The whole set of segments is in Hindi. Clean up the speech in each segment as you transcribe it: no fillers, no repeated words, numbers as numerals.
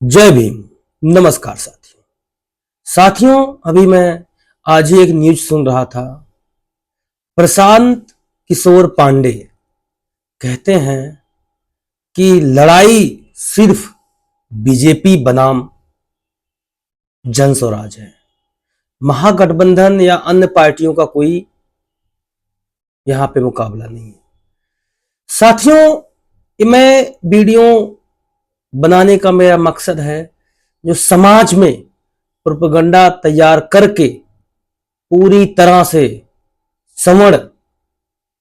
जय भीम। नमस्कार साथियों अभी मैं आज ही एक न्यूज सुन रहा था। प्रशांत किशोर पांडे कहते हैं कि लड़ाई सिर्फ बीजेपी बनाम जन स्वराज है, महागठबंधन या अन्य पार्टियों का कोई यहां पे मुकाबला नहीं है। साथियों, मैं वीडियो बनाने का मेरा मकसद है जो समाज में प्रोपेगेंडा तैयार करके पूरी तरह से सवर्ण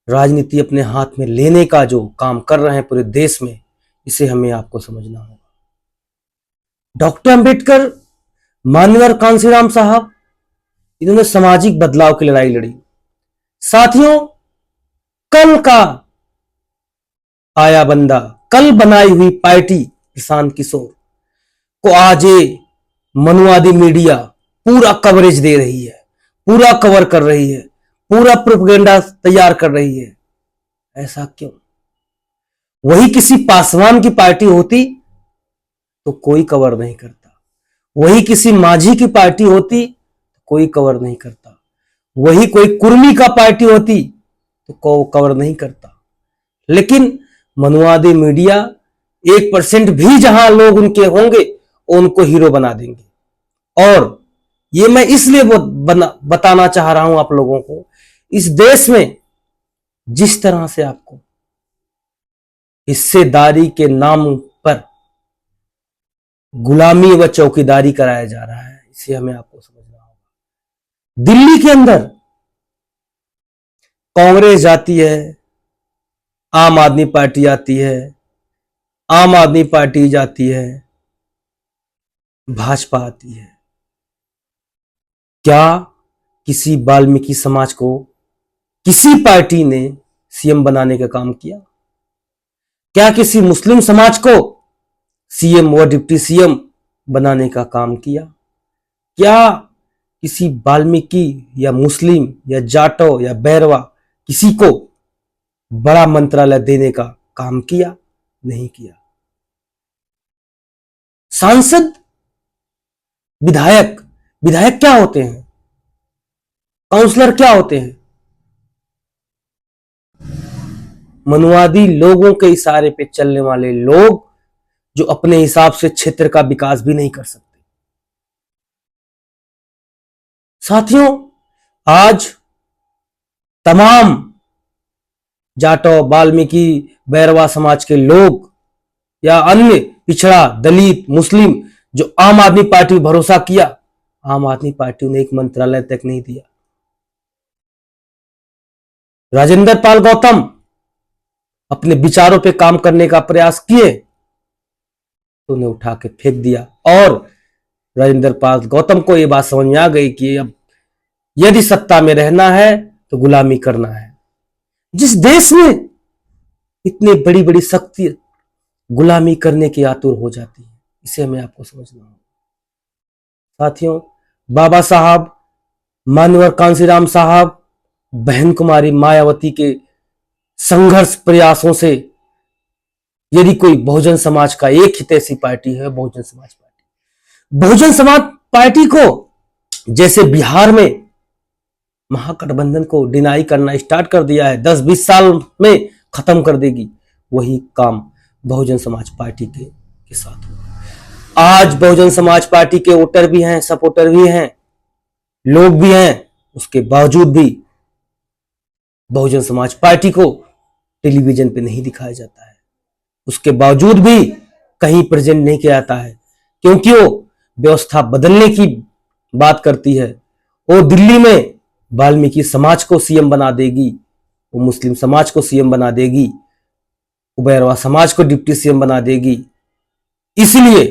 राजनीति अपने हाथ में लेने का जो काम कर रहे हैं पूरे देश में, इसे हमें आपको समझना होगा। डॉक्टर अंबेडकर, माननीय कांशीराम साहब, इन्होंने सामाजिक बदलाव की लड़ाई लड़ी। साथियों, कल का आया बंदा, कल बनाई हुई पार्टी प्रशांत किशोर को आज ये मनुवादी मीडिया पूरा कवरेज दे रही है, पूरा कवर कर रही है, पूरा प्रोपेगेंडा तैयार कर रही है। ऐसा क्यों? वही किसी पासवान की पार्टी होती तो कोई कवर नहीं करता, वही किसी माझी की पार्टी होती तो कोई कवर नहीं करता, वही कोई कुर्मी का पार्टी होती तो कवर नहीं करता। लेकिन मनुवादी मीडिया 1% भी जहां लोग उनके होंगे उनको हीरो बना देंगे। और ये मैं इसलिए बताना चाह रहा हूं आप लोगों को, इस देश में जिस तरह से आपको हिस्सेदारी के नाम पर गुलामी व चौकीदारी कराया जा रहा है, इसे हमें आपको समझना होगा। दिल्ली के अंदर कांग्रेस जाती है, आम आदमी पार्टी आती है, आम आदमी पार्टी जाती है, भाजपा आती है। क्या किसी वाल्मीकि समाज को किसी पार्टी ने सीएम बनाने का काम किया? क्या किसी मुस्लिम समाज को सीएम व डिप्टी सीएम बनाने का काम किया? क्या किसी वाल्मीकि या मुस्लिम या जाटो या बैरवा किसी को बड़ा मंत्रालय देने का काम किया? नहीं किया। सांसद, विधायक विधायक क्या होते हैं? काउंसलर क्या होते हैं? मनुवादी लोगों के इशारे पे चलने वाले लोग जो अपने हिसाब से क्षेत्र का विकास भी नहीं कर सकते। साथियों, आज तमाम जाटो, वाल्मीकि, बैरवा समाज के लोग या अन्य पिछड़ा, दलित, मुस्लिम जो आम आदमी पार्टी पर भरोसा किया, आम आदमी पार्टी ने एक मंत्रालय तक नहीं दिया। राजेंद्र पाल गौतम अपने विचारों पे काम करने का प्रयास किए तो उन्हें उठा के फेंक दिया। और राजेंद्र पाल गौतम को यह बात समझ में आ गई कि अब यदि सत्ता में रहना है तो गुलामी करना है। जिस देश में इतनी बड़ी बड़ी शक्ति गुलामी करने की आतुर हो जाती है, इसे हमें आपको समझना होगा। साथियों, बाबा साहब, माननीय कांशीराम साहब, बहन कुमारी मायावती के संघर्ष प्रयासों से यदि कोई बहुजन समाज का एक हित ऐसी पार्टी है, बहुजन समाज पार्टी। बहुजन समाज पार्टी को जैसे बिहार में महागठबंधन को डिनाई करना स्टार्ट कर दिया है, 10-20 साल में खत्म कर देगी, वही काम बहुजन समाज पार्टी के साथ होगा। आज बहुजन समाज पार्टी के वोटर भी हैं, सपोर्टर भी हैं, लोग भी हैं, उसके बावजूद भी बहुजन समाज पार्टी को टेलीविजन पे नहीं दिखाया जाता है, उसके बावजूद भी कहीं प्रेजेंट नहीं किया जाता है, क्योंकि वो व्यवस्था बदलने की बात करती है। वो दिल्ली में वाल्मीकि समाज को सीएम बना देगी, वो मुस्लिम समाज को सीएम बना देगी, वो बैरवा समाज को डिप्टी सीएम बना देगी। इसलिए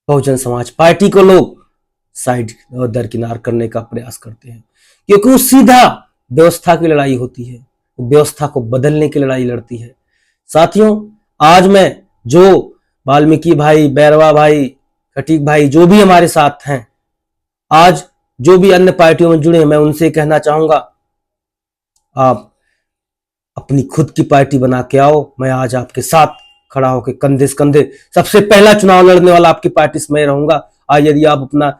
बहुजन समाज पार्टी को लोग साइड और दरकिनार करने का प्रयास करते हैं, क्योंकि वो सीधा व्यवस्था की लड़ाई होती है, व्यवस्था को बदलने की लड़ाई लड़ती है। साथियों, आज मैं जो वाल्मीकि भाई, बैरवा भाई, खटीक भाई जो भी हमारे साथ हैं, आज जो भी अन्य पार्टियों में जुड़े हैं, मैं उनसे कहना चाहूंगा, आप अपनी खुद की पार्टी बना के आओ। मैं आज आपके साथ खड़ा होकर कंधे से कंधे, सबसे पहला चुनाव लड़ने वाला आपकी पार्टी से मैं रहूंगा। आज यदि आप अपना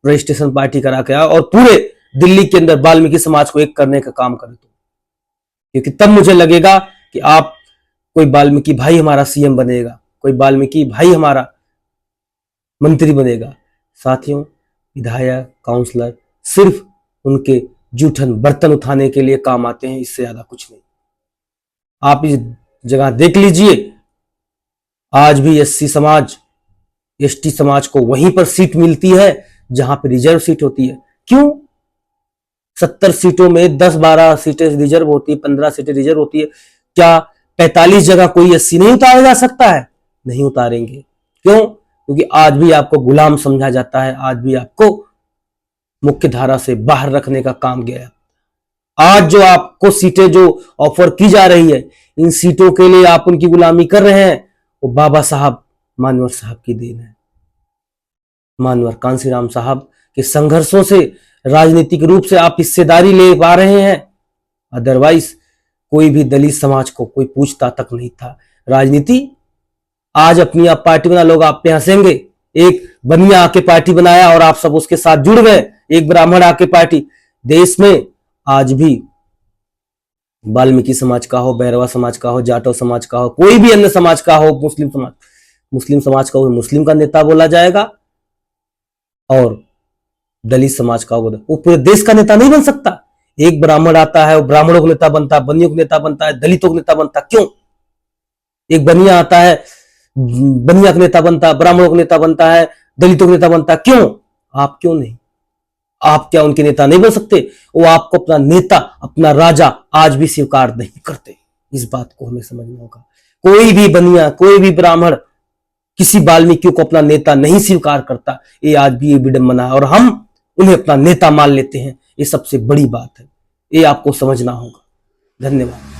रजिस्ट्रेशन पार्टी करा के आओ और पूरे दिल्ली के अंदर वाल्मीकि समाज को एक करने का काम करें, तो क्योंकि तब मुझे लगेगा कि आप, कोई वाल्मीकि भाई हमारा सीएम बनेगा, कोई वाल्मीकि भाई हमारा मंत्री बनेगा। साथियों, विधायक, काउंसलर सिर्फ उनके जूठन बर्तन उठाने के लिए काम आते हैं, इससे ज्यादा कुछ नहीं। आप इस जगह देख लीजिए, आज भी एससी समाज, एसटी समाज को वहीं पर सीट मिलती है जहां पर रिजर्व सीट होती है। क्यों? 70 सीटों में 10-12 सीटें रिजर्व होती है, 15 सीटें रिजर्व होती है। क्या 45 जगह कोई एससी नहीं उतारा जा सकता है? नहीं उतारेंगे। क्यों? क्योंकि आज भी आपको गुलाम समझा जाता है, आज भी आपको मुख्य धारा से बाहर रखने का काम गया है। आज जो आपको सीटें जो ऑफर की जा रही है, इन सीटों के लिए आप उनकी गुलामी कर रहे हैं, वो बाबा साहब मानवर साहब की देन है। मानवर कांसीराम साहब के संघर्षों से राजनीतिक रूप से आप हिस्सेदारी ले पा रहे हैं, अदरवाइज कोई भी दलित समाज को कोई पूछता तक नहीं था। राजनीति आज अपनी आप पार्टी बना, लोग आप पे हंसेंगे। एक बनिया आके पार्टी बनाया और आप सब उसके साथ जुड़ गए, एक ब्राह्मण आके पार्टी। देश में आज भी वाल्मीकि समाज का हो, बैरवा समाज का हो, जाटव समाज का हो, कोई भी अन्य समाज का हो, मुस्लिम समाज का हो, मुस्लिम का नेता बोला जाएगा, और दलित समाज का हो, वो पूरे देश का नेता नहीं बन सकता। एक ब्राह्मण आता है, वो ब्राह्मणों को नेता बनता है, बनियों को नेता बनता है, दलितों को नेता बनता है। क्यों? एक बनिया आता है, बनिया का नेता बनता है, ब्राह्मणों को नेता बनता है, दलितों को नेता बनता है। क्यों? आप क्यों नहीं? आप क्या उनके नेता नहीं बन सकते? वो आपको अपना नेता, अपना राजा आज भी स्वीकार नहीं करते। इस बात को हमें समझना होगा। कोई भी बनिया, कोई भी ब्राह्मण किसी वाल्मीकि को अपना नेता नहीं स्वीकार करता। ये आज भी ये विडंबना है, और हम उन्हें अपना नेता मान लेते हैं। ये सबसे बड़ी बात है, ये आपको समझना होगा। धन्यवाद।